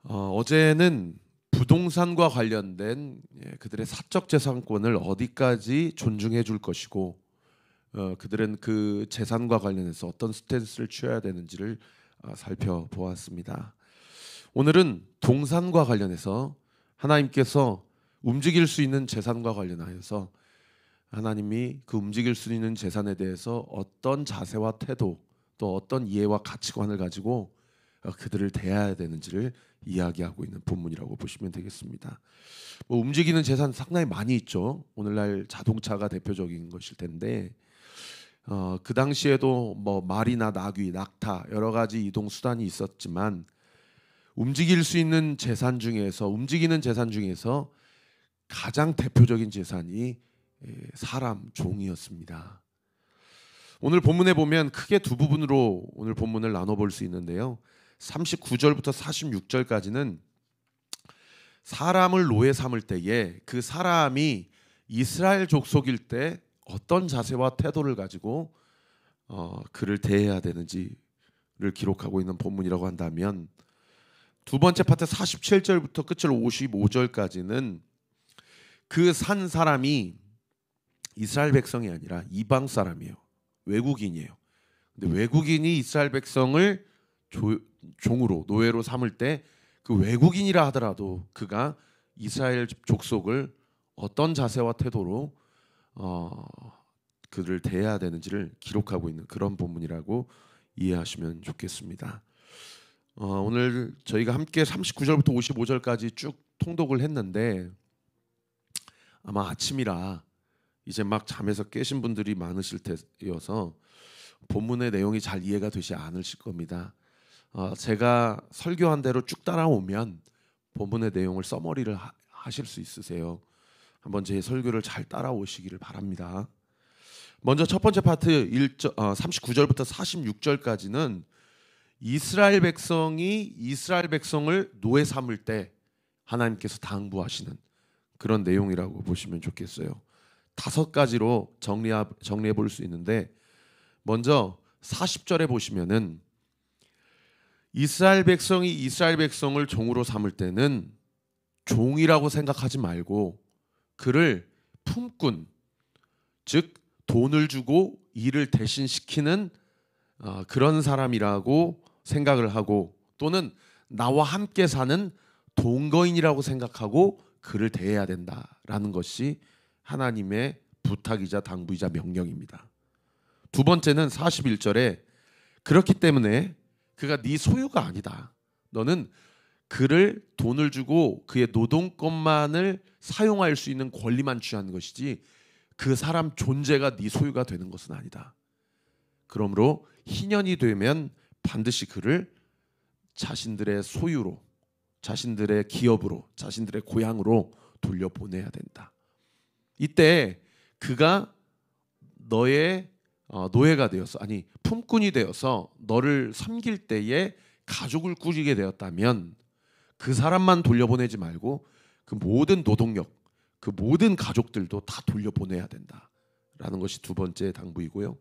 어제는 부동산과 관련된 그들의 사적 재산권을 어디까지 존중해 줄 것이고 그들은 그 재산과 관련해서 어떤 스탠스를 취해야 되는지를 살펴보았습니다. 오늘은 동산과 관련해서 하나님께서 움직일 수 있는 재산과 관련하여서 하나님이 그 움직일 수 있는 재산에 대해서 어떤 자세와 태도 또 어떤 이해와 가치관을 가지고 그들을 대해야 되는지를 이야기하고 있는 본문이라고 보시면 되겠습니다. 움직이는 재산 상당히 많이 있죠. 오늘날 자동차가 대표적인 것일 텐데 그 당시에도 말이나 나귀, 낙타 여러 가지 이동 수단이 있었지만 움직이는 재산 중에서 가장 대표적인 재산이 사람, 종이었습니다. 오늘 본문에 보면 크게 두 부분으로 오늘 본문을 나눠볼 수 있는데요. 39절부터 46절까지는 사람을 노예 삼을 때에 그 사람이 이스라엘 족속일 때 어떤 자세와 태도를 가지고 그를 대해야 되는지를 기록하고 있는 본문이라고 한다면, 두 번째 파트 47절부터 끝을 55절까지는 그 산 사람이 이스라엘 백성이 아니라 이방 사람이에요. 외국인이에요. 근데 외국인이 이스라엘 백성을 종으로 노예로 삼을 때 그 외국인이라 하더라도 그가 이스라엘 족속을 어떤 자세와 태도로 그를 대해야 되는지를 기록하고 있는 그런 본문이라고 이해하시면 좋겠습니다. 오늘 저희가 함께 39절부터 55절까지 쭉 통독을 했는데 아마 아침이라 이제 막 잠에서 깨신 분들이 많으실 때여서 본문의 내용이 잘 이해가 되지 않으실 겁니다. 제가 설교한 대로 쭉 따라오면 본문의 내용을 써머리를 하실 수 있으세요. 한번 제 설교를 잘 따라오시기를 바랍니다. 먼저 첫 번째 파트 39절부터 46절까지는 이스라엘 백성이 이스라엘 백성을 노예 삼을 때 하나님께서 당부하시는 그런 내용이라고 보시면 좋겠어요. 5가지로 정리해 볼 수 있는데, 먼저 40절에 보시면은 이스라엘 백성이 이스라엘 백성을 종으로 삼을 때는 종이라고 생각하지 말고 그를 품꾼, 즉 돈을 주고 일을 대신 시키는 그런 사람이라고 생각을 하고, 또는 나와 함께 사는 동거인이라고 생각하고 그를 대해야 된다라는 것이 하나님의 부탁이자 당부이자 명령입니다. 두 번째는 41절에 그렇기 때문에 그가 네 소유가 아니다. 너는 그를 돈을 주고 그의 노동권만을 사용할 수 있는 권리만 취하는 것이지 그 사람 존재가 네 소유가 되는 것은 아니다. 그러므로 희년이 되면 반드시 그를 자신들의 소유로, 자신들의 기업으로, 자신들의 고향으로 돌려보내야 된다. 이때 그가 너의 노예가 되어서, 품꾼이 되어서 너를 섬길 때에 가족을 꾸리게 되었다면 그 사람만 돌려보내지 말고 그 모든 노동력, 그 모든 가족들도 다 돌려보내야 된다라는 것이 두 번째 당부이고요.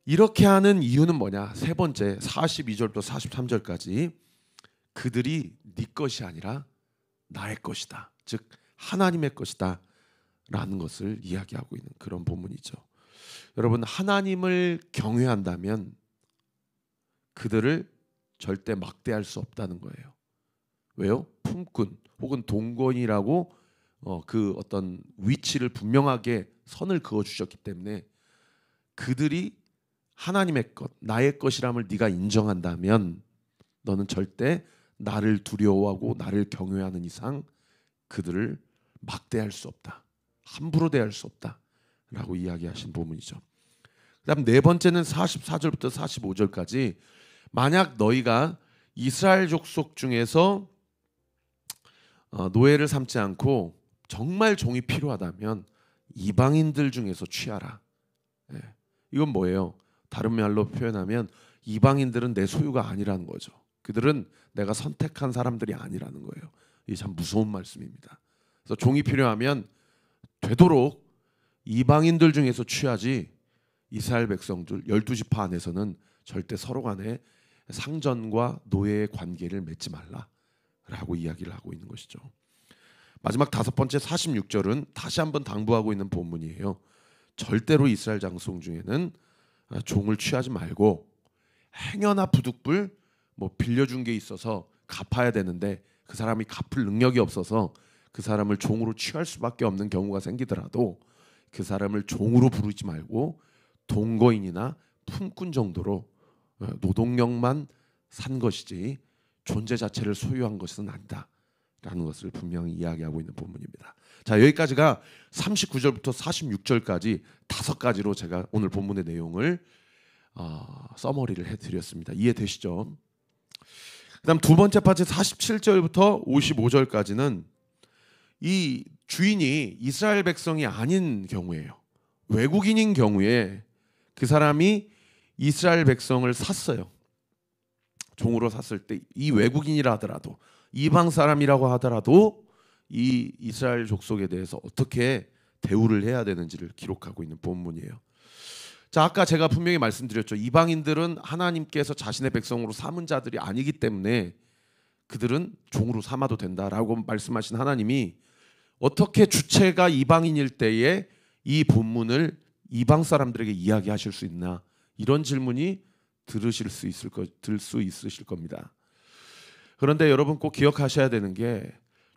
이렇게 하는 이유는 뭐냐? 세 번째 42절부터 43절까지 그들이 네 것이 아니라 나의 것이다, 즉 하나님의 것이다 라는 것을 이야기하고 있는 그런 본문이죠. 여러분, 하나님을 경외한다면 그들을 절대 막대할 수 없다는 거예요. 왜요? 품꾼 혹은 동거인이라고 그 어떤 위치를 분명하게 선을 그어 주셨기 때문에 그들이 하나님의 것, 나의 것이람을 네가 인정한다면 너는 절대 나를 두려워하고 나를 경외하는 이상 그들을 막대할 수 없다, 함부로 대할 수 없다라고 이야기하신 부분이죠. 그다음 네 번째는 44절부터 45절까지 만약 너희가 이스라엘 족속 중에서 노예를 삼지 않고 정말 종이 필요하다면 이방인들 중에서 취하라. 이건 뭐예요? 다른 말로 표현하면 이방인들은 내 소유가 아니라는 거죠. 그들은 내가 선택한 사람들이 아니라는 거예요. 이게 참 무서운 말씀입니다. 그래서 종이 필요하면 되도록 이방인들 중에서 취하지 이스라엘 백성들 12지파 안에서는 절대 서로 간에 상전과 노예의 관계를 맺지 말라. 라고 이야기를 하고 있는 것이죠. 마지막 다섯 번째 46절은 다시 한번 당부하고 있는 본문이에요. 절대로 이스라엘 장성 중에는 종을 취하지 말고 행여나 부득불 뭐 빌려준 게 있어서 갚아야 되는데 그 사람이 갚을 능력이 없어서 그 사람을 종으로 취할 수밖에 없는 경우가 생기더라도 그 사람을 종으로 부르지 말고 동거인이나 품꾼 정도로 노동력만 산 것이지 존재 자체를 소유한 것은 아니다라는 것을 분명히 이야기하고 있는 본문입니다. 자, 여기까지가 39절부터 46절까지 다섯 가지로 제가 오늘 본문의 내용을 서머리를 해드렸습니다. 이해되시죠? 그다음 두 번째 파트 47절부터 55절까지는 이 주인이 이스라엘 백성이 아닌 경우예요. 외국인인 경우에 그 사람이 이스라엘 백성을 샀어요. 종으로 샀을 때 이 외국인이라 하더라도 이방 사람이라고 하더라도 이 이스라엘 족속에 대해서 어떻게 대우를 해야 되는지를 기록하고 있는 본문이에요. 자, 아까 제가 분명히 말씀드렸죠. 이방인들은 하나님께서 자신의 백성으로 삼은 자들이 아니기 때문에 그들은 종으로 삼아도 된다라고 말씀하신 하나님이 어떻게 주체가 이방인일 때에 이 본문을 이방 사람들에게 이야기하실 수 있나, 이런 질문이 들 수 있으실 겁니다. 그런데 여러분 꼭 기억하셔야 되는 게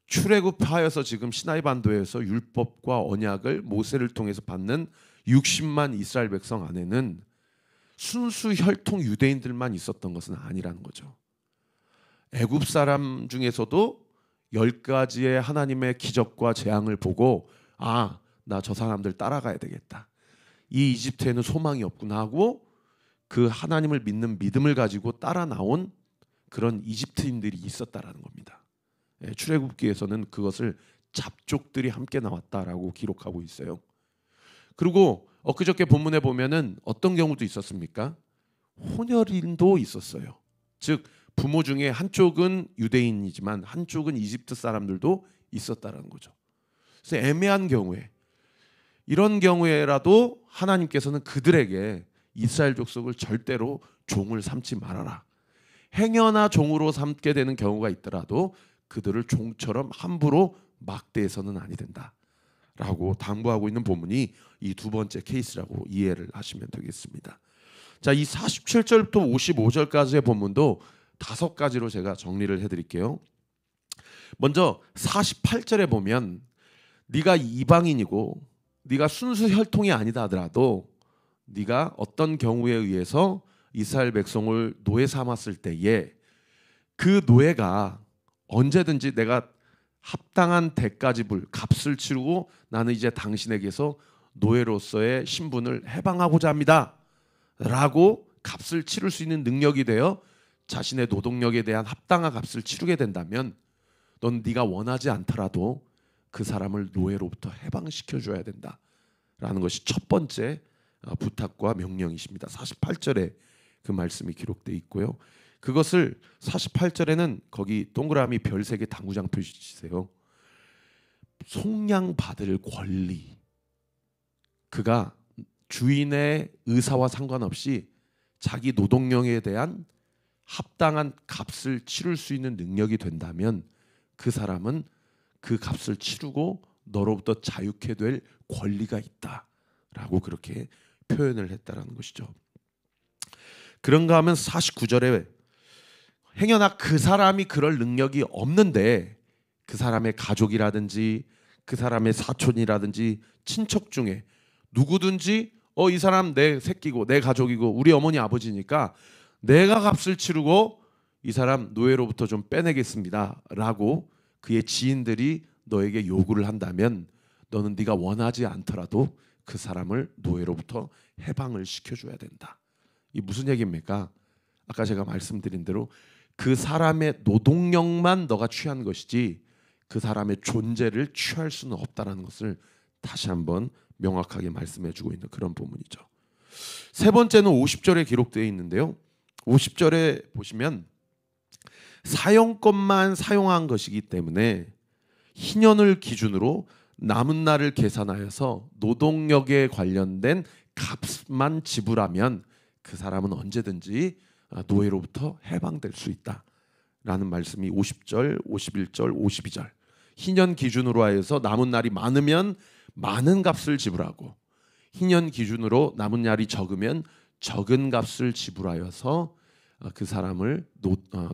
출애굽하여서 지금 시나이 반도에서 율법과 언약을 모세를 통해서 받는 60만 이스라엘 백성 안에는 순수 혈통 유대인들만 있었던 것은 아니라는 거죠. 애굽 사람 중에서도 10가지의 하나님의 기적과 재앙을 보고 나 저 사람들 따라가야 되겠다, 이 이집트에는 소망이 없구나 하고 그 하나님을 믿는 믿음을 가지고 따라 나온 그런 이집트인들이 있었다라는 겁니다. 출애굽기에서는 그것을 잡족들이 함께 나왔다라고 기록하고 있어요. 그리고 엊그저께 본문에 보면은 어떤 경우도 있었습니까? 혼혈인도 있었어요. 즉 부모 중에 한쪽은 유대인이지만 한쪽은 이집트 사람들도 있었다라는 거죠. 그래서 애매한 경우에, 이런 경우에라도 하나님께서는 그들에게 이스라엘 족속을 절대로 종을 삼지 말아라, 행여나 종으로 삼게 되는 경우가 있더라도 그들을 종처럼 함부로 막대해서는 아니 된다라고 당부하고 있는 본문이 이 두 번째 케이스라고 이해를 하시면 되겠습니다. 자, 이 47절부터 55절까지의 본문도 다섯 가지로 제가 정리를 해드릴게요. 먼저 48절에 보면 네가 이방인이고 네가 순수 혈통이 아니다 하더라도 네가 어떤 경우에 의해서 이스라엘 백성을 노예 삼았을 때에 그 노예가 언제든지 내가 합당한 대가 지불, 값을 치르고 나는 이제 당신에게서 노예로서의 신분을 해방하고자 합니다 라고 값을 치를 수 있는 능력이 되어 자신의 노동력에 대한 합당한 값을 치르게 된다면 넌 네가 원하지 않더라도 그 사람을 노예로부터 해방시켜줘야 된다라는 것이 첫 번째 부탁과 명령이십니다. 48절에 그 말씀이 기록되어 있고요. 그것을 48절에는 거기 동그라미 별 3개 당구장 표시치세요. 속량받을 권리, 그가 주인의 의사와 상관없이 자기 노동력에 대한 합당한 값을 치를 수 있는 능력이 된다면 그 사람은 그 값을 치르고 너로부터 자유케 될 권리가 있다라고 그렇게 표현을 했다라는 것이죠. 그런가 하면 49절에 행여나 그 사람이 그럴 능력이 없는데 그 사람의 가족이라든지 그 사람의 사촌이라든지 친척 중에 누구든지 이 사람 내 새끼고 내 가족이고 우리 어머니 아버지니까 내가 값을 치르고 이 사람 노예로부터 좀 빼내겠습니다 라고 그의 지인들이 너에게 요구를 한다면 너는 네가 원하지 않더라도 그 사람을 노예로부터 해방을 시켜줘야 된다. 이 무슨 얘기입니까? 아까 제가 말씀드린 대로 그 사람의 노동력만 너가 취한 것이지 그 사람의 존재를 취할 수는 없다는 것을 다시 한번 명확하게 말씀해주고 있는 그런 부분이죠. 세 번째는 50절에 기록되어 있는데요. 50절에 보시면 사용권만 사용한 것이기 때문에 희년을 기준으로 남은 날을 계산하여서 노동력에 관련된 값만 지불하면 그 사람은 언제든지 노예로부터 해방될 수 라는 말씀이 50절, 51절, 52절. 희년 기준으로 하여서 남은 날이 많으면 많은 값을 지불하고 희년 기준으로 남은 날이 적으면 적은 값을 지불하여서 그 사람을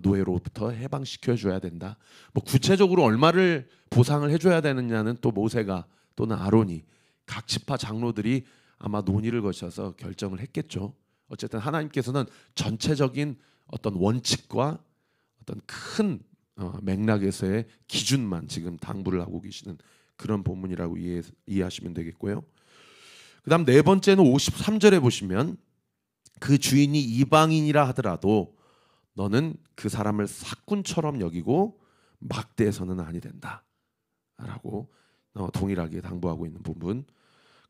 노예로부터 해방시켜 줘야 된다. 뭐 구체적으로 얼마를 보상을 해줘야 되느냐는 또 모세가 또는 아론이 각 지파 장로들이 아마 논의를 거쳐서 결정을 했겠죠. 어쨌든 하나님께서는 전체적인 어떤 원칙과 어떤 큰 맥락에서의 기준만 지금 당부를 하고 계시는 그런 본문이라고 이해하시면 되겠고요. 그 다음 네 번째는 53절에 보시면 그 주인이 이방인이라 하더라도 너는 그 사람을 사꾼처럼 여기고 막대해서는 아니 된다 라고 동일하게 당부하고 있는 부분.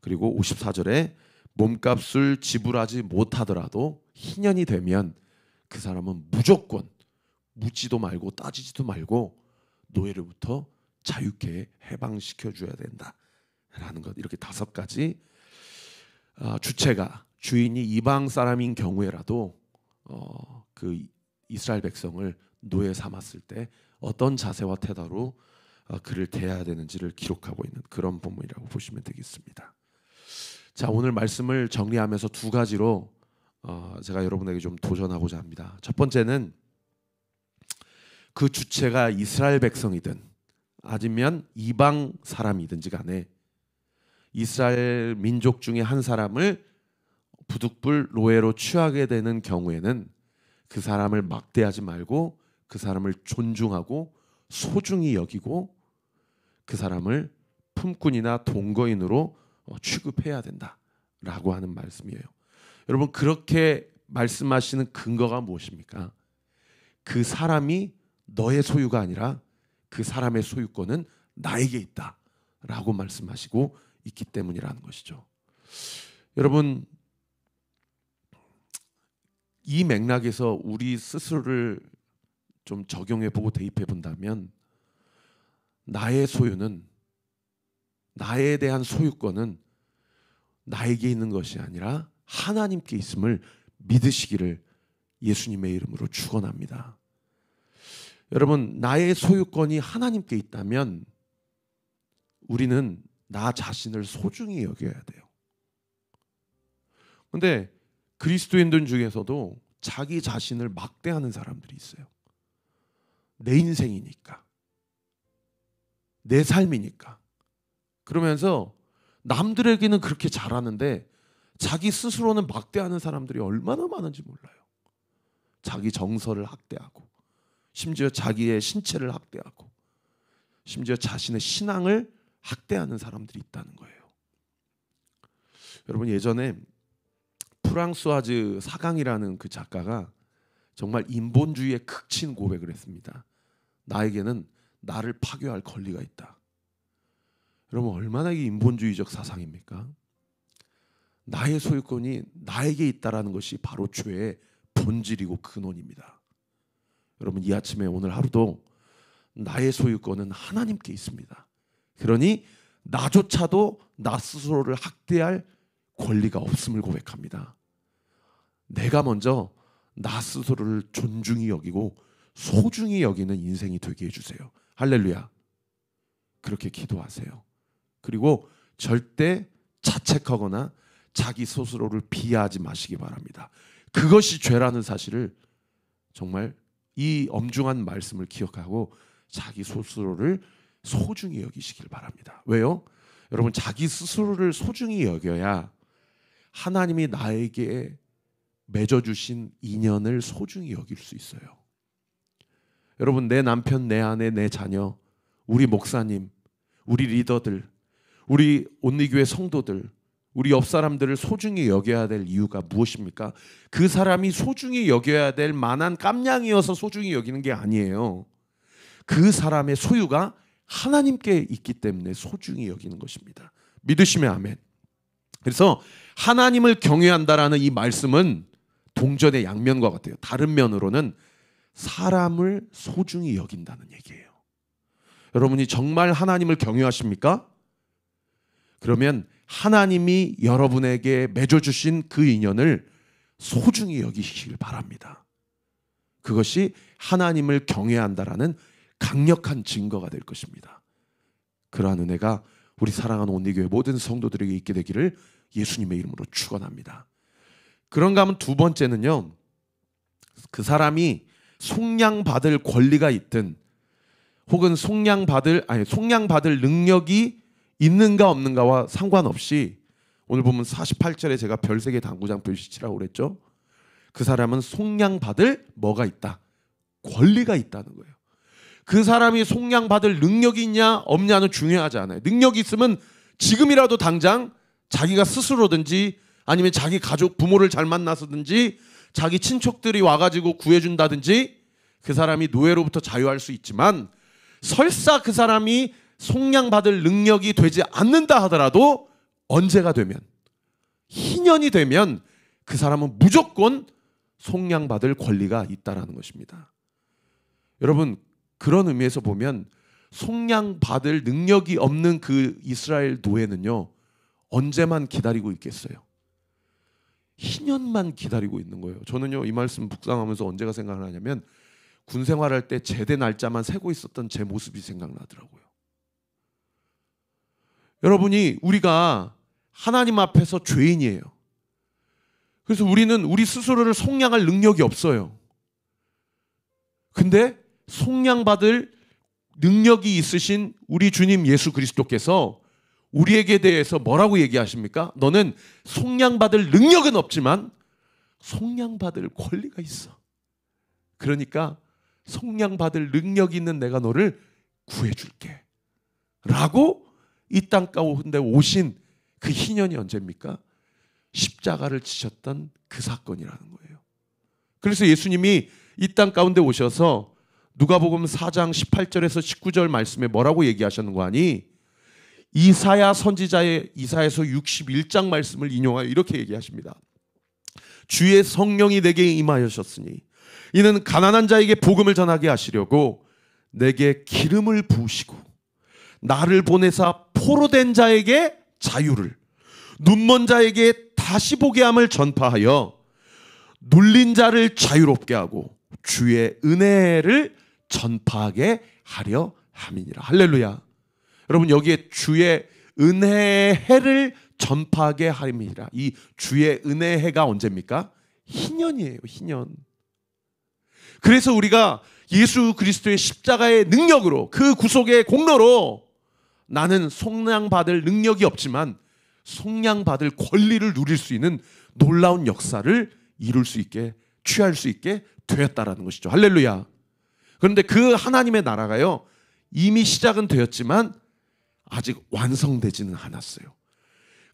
그리고 54절에 몸값을 지불하지 못하더라도 희년이 되면 그 사람은 무조건 묻지도 말고 따지지도 말고 노예로부터 자유케 해방시켜 줘야 된다라는 것. 이렇게 5가지 주체가 주인이 이방 사람인 경우에라도 그 이스라엘 백성을 노예 삼았을 때 어떤 자세와 태도로 그를 대해야 되는지를 기록하고 있는 그런 본문이라고 보시면 되겠습니다. 자, 오늘 말씀을 정리하면서 2가지로 제가 여러분에게 좀 도전하고자 합니다. 첫 번째는 그 주체가 이스라엘 백성이든 아니면 이방 사람이든지 간에 이스라엘 민족 중에 한 사람을 부득불 노예로 취하게 되는 경우에는 그 사람을 막대하지 말고 그 사람을 존중하고 소중히 여기고 그 사람을 품꾼이나 동거인으로 취급해야 된다라고 하는 말씀이에요. 여러분, 그렇게 말씀하시는 근거가 무엇입니까? 그 사람이 너의 소유가 아니라 그 사람의 소유권은 나에게 있다라고 말씀하시고 있기 때문이라는 것이죠. 여러분, 이 맥락에서 우리 스스로를 좀 적용해 보고 대입해 본다면 나의 소유는, 나에 대한 소유권은 나에게 있는 것이 아니라 하나님께 있음을 믿으시기를 예수님의 이름으로 축원합니다. 여러분, 나의 소유권이 하나님께 있다면 우리는 나 자신을 소중히 여겨야 돼요. 근데 그리스도인들 중에서도 자기 자신을 막대하는 사람들이 있어요. 내 인생이니까, 내 삶이니까. 그러면서 남들에게는 그렇게 잘하는데 자기 스스로는 막대하는 사람들이 얼마나 많은지 몰라요. 자기 정서를 학대하고, 심지어 자기의 신체를 학대하고, 심지어 자신의 신앙을 학대하는 사람들이 있다는 거예요. 여러분, 예전에 프랑스와즈 사강이라는 그 작가가 정말 인본주의의 극친 고백을 했습니다. 나에게는 나를 파괴할 권리가 있다. 여러분, 얼마나 이게 인본주의적 사상입니까? 나의 소유권이 나에게 있다라는 것이 바로 죄의 본질이고 근원입니다. 여러분, 이 아침에 오늘 하루도 나의 소유권은 하나님께 있습니다. 그러니 나조차도 나 스스로를 학대할 권리가 없음을 고백합니다. 내가 먼저 나 스스로를 존중히 여기고 소중히 여기는 인생이 되게 해주세요. 할렐루야. 그렇게 기도하세요. 그리고 절대 자책하거나 자기 스스로를 비하하지 마시기 바랍니다. 그것이 죄라는 사실을 정말 이 엄중한 말씀을 기억하고 자기 스스로를 소중히 여기시길 바랍니다. 왜요? 여러분, 자기 스스로를 소중히 여겨야 하나님이 나에게 맺어주신 인연을 소중히 여길 수 있어요. 여러분, 내 남편, 내 아내, 내 자녀, 우리 목사님, 우리 리더들, 우리 온리교회 성도들, 우리 옆 사람들을 소중히 여겨야 될 이유가 무엇입니까? 그 사람이 소중히 여겨야 될 만한 깜냥이어서 소중히 여기는 게 아니에요. 그 사람의 소유가 하나님께 있기 때문에 소중히 여기는 것입니다. 믿으시면 아멘. 그래서 하나님을 경외한다라는 이 말씀은 동전의 양면과 같아요. 다른 면으로는 사람을 소중히 여긴다는 얘기예요. 여러분이 정말 하나님을 경외하십니까? 그러면 하나님이 여러분에게 맺어주신 그 인연을 소중히 여기시길 바랍니다. 그것이 하나님을 경외한다라는 강력한 증거가 될 것입니다. 그러한 은혜가 우리 사랑하는 온리교회 모든 성도들에게 있게 되기를 예수님의 이름으로 축원합니다. 그런가 하면 두 번째는요, 그 사람이 속량받을 권리가 있든 혹은 속량받을 능력이 있는가 없는가와 상관없이, 오늘 보면 48절에 제가 별세개 당구장 표시치라고 그랬죠. 그 사람은 속량받을 뭐가 있다? 권리가 있다는 거예요. 그 사람이 속량받을 능력이 있냐 없냐는 중요하지 않아요. 능력이 있으면 지금이라도 당장 자기가 스스로든지 아니면 자기 가족 부모를 잘 만나서든지 자기 친척들이 와가지고 구해준다든지 그 사람이 노예로부터 자유할 수 있지만, 설사 그 사람이 속량받을 능력이 되지 않는다 하더라도 언제가 되면, 희년이 되면 그 사람은 무조건 속량받을 권리가 있다라는 것입니다. 여러분, 그런 의미에서 보면 속량받을 능력이 없는 그 이스라엘 노예는요, 언제만 기다리고 있겠어요? 희년만 기다리고 있는 거예요. 저는요, 이 말씀 묵상하면서 언제가 생각나냐면 군 생활할 때 제대 날짜만 세고 있었던 제 모습이 생각나더라고요. 여러분이, 우리가 하나님 앞에서 죄인이에요. 그래서 우리는 우리 스스로를 속량할 능력이 없어요. 근데 속량받을 능력이 있으신 우리 주님 예수 그리스도께서 우리에게 대해서 뭐라고 얘기하십니까? 너는 속량받을 능력은 없지만 속량받을 권리가 있어. 그러니까 속량받을 능력이 있는 내가 너를 구해줄게 라고 이 땅 가운데 오신 그 희년이 언제입니까? 십자가를 지셨던 그 사건이라는 거예요. 그래서 예수님이 이 땅 가운데 오셔서 누가복음 4장 18절에서 19절 말씀에 뭐라고 얘기하셨는가 하니, 이사야 선지자의 이사야서 61장 말씀을 인용하여 이렇게 얘기하십니다. 주의 성령이 내게 임하셨으니 이는 가난한 자에게 복음을 전하게 하시려고 내게 기름을 부으시고 나를 보내사 포로된 자에게 자유를, 눈먼 자에게 다시 보게 함을 전파하여 눌린 자를 자유롭게 하고 주의 은혜를 전파하게 하려 함이니라. 할렐루야. 여러분, 여기에 주의 은혜의 해를 전파하게 함이니라. 이 주의 은혜의 해가 언제입니까? 희년이에요. 희년. 그래서 우리가 예수 그리스도의 십자가의 능력으로, 그 구속의 공로로 나는 속량받을 능력이 없지만 속량받을 권리를 누릴 수 있는 놀라운 역사를 이룰 수 있게, 취할 수 있게 되었다라는 것이죠. 할렐루야. 그런데 그 하나님의 나라가요, 이미 시작은 되었지만 아직 완성되지는 않았어요.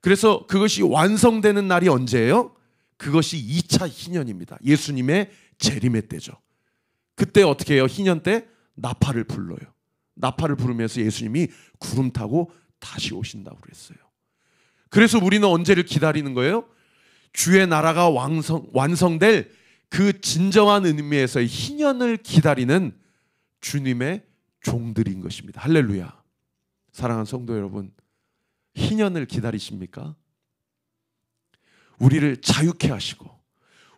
그래서 그것이 완성되는 날이 언제예요? 그것이 2차 희년입니다. 예수님의 재림의 때죠. 그때 어떻게 해요? 희년 때 나팔을 불러요. 나팔을 부르면서 예수님이 구름 타고 다시 오신다고 그랬어요. 그래서 우리는 언제를 기다리는 거예요? 주의 나라가 완성될 그 진정한 의미에서의 희년을 기다리는 주님의 종들인 것입니다. 할렐루야. 사랑하는 성도 여러분, 희년을 기다리십니까? 우리를 자유케 하시고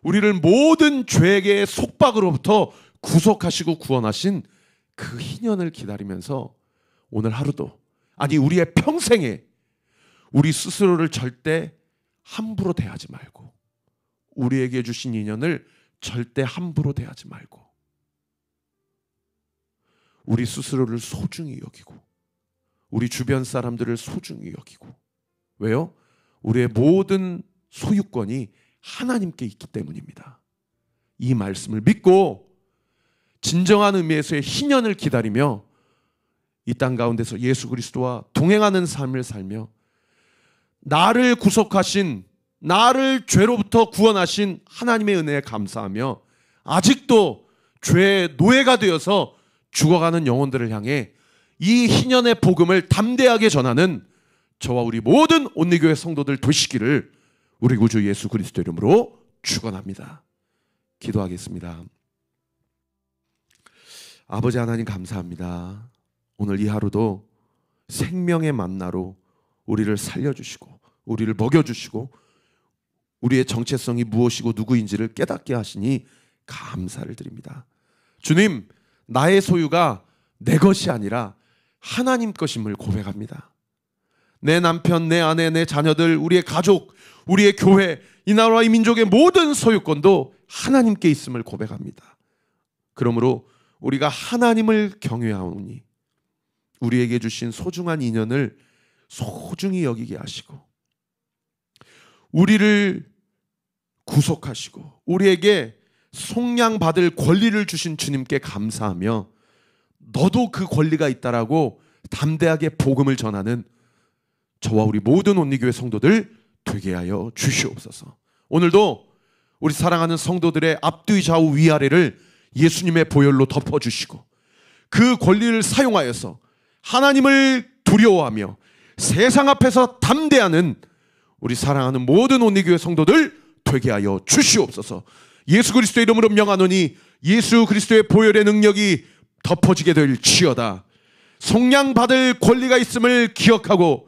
우리를 모든 죄의 속박으로부터 구속하시고 구원하신 그 희년을 기다리면서 오늘 하루도, 아니 우리의 평생에 우리 스스로를 절대 함부로 대하지 말고, 우리에게 주신 인연을 절대 함부로 대하지 말고, 우리 스스로를 소중히 여기고 우리 주변 사람들을 소중히 여기고. 왜요? 우리의 모든 소유권이 하나님께 있기 때문입니다. 이 말씀을 믿고 진정한 의미에서의 희년을 기다리며 이 땅 가운데서 예수 그리스도와 동행하는 삶을 살며 나를 구속하신, 나를 죄로부터 구원하신 하나님의 은혜에 감사하며 아직도 죄의 노예가 되어서 죽어가는 영혼들을 향해 이 희년의 복음을 담대하게 전하는 저와 우리 모든 온리교회 성도들 되시기를 우리 구주 예수 그리스도 이름으로 축원합니다. 기도하겠습니다. 아버지 하나님, 감사합니다. 오늘 이 하루도 생명의 만나로 우리를 살려주시고 우리를 먹여주시고 우리의 정체성이 무엇이고 누구인지를 깨닫게 하시니 감사를 드립니다. 주님, 나의 소유가 내 것이 아니라 하나님 것임을 고백합니다. 내 남편, 내 아내, 내 자녀들, 우리의 가족, 우리의 교회, 이 나라와 이 민족의 모든 소유권도 하나님께 있음을 고백합니다. 그러므로 우리가 하나님을 경외하오니 우리에게 주신 소중한 인연을 소중히 여기게 하시고 우리를 구속하시고 우리에게 속량받을 권리를 주신 주님께 감사하며 너도 그 권리가 있다라고 담대하게 복음을 전하는 저와 우리 모든 온리교회 성도들 되게 하여 주시옵소서. 오늘도 우리 사랑하는 성도들의 앞뒤 좌우 위아래를 예수님의 보혈로 덮어주시고 그 권리를 사용하여서 하나님을 두려워하며 세상 앞에서 담대하는 우리 사랑하는 모든 온리교회 성도들 되게 하여 주시옵소서. 예수 그리스도의 이름으로 명하노니 예수 그리스도의 보혈의 능력이 덮어지게 될지어다. 속량받을 권리가 있음을 기억하고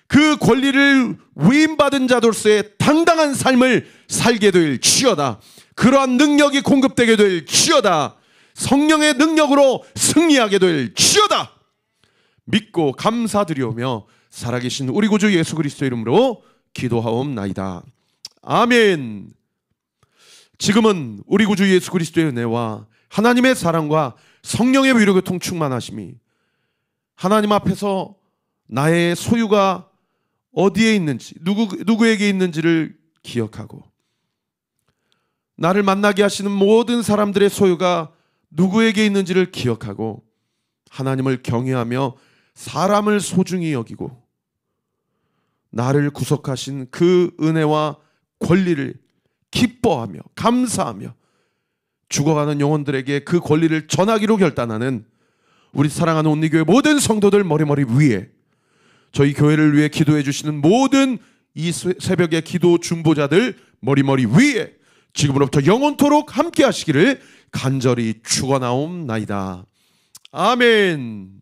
그 권리를 위임받은 자로서의 당당한 삶을 살게 될지어다. 그러한 능력이 공급되게 될지어다. 성령의 능력으로 승리하게 될지어다. 믿고 감사드리오며 살아계신 우리 구주 예수 그리스도의 이름으로 기도하옵나이다. 아멘. 지금은 우리 구주 예수 그리스도의 은혜와 하나님의 사랑과 성령의 위로교통 충만하심이 하나님 앞에서 나의 소유가 어디에 있는지 누구에게 있는지를 기억하고 나를 만나게 하시는 모든 사람들의 소유가 누구에게 있는지를 기억하고 하나님을 경외하며 사람을 소중히 여기고 나를 구속하신 그 은혜와 권리를 기뻐하며 감사하며 죽어가는 영혼들에게 그 권리를 전하기로 결단하는 우리 사랑하는 온리교회 모든 성도들 머리머리 위에 저희 교회를 위해 기도해 주시는 모든 이 새벽의 기도 중보자들 머리머리 위에 지금으로부터 영원토록 함께 하시기를 간절히 축원하옵나이다. 아멘.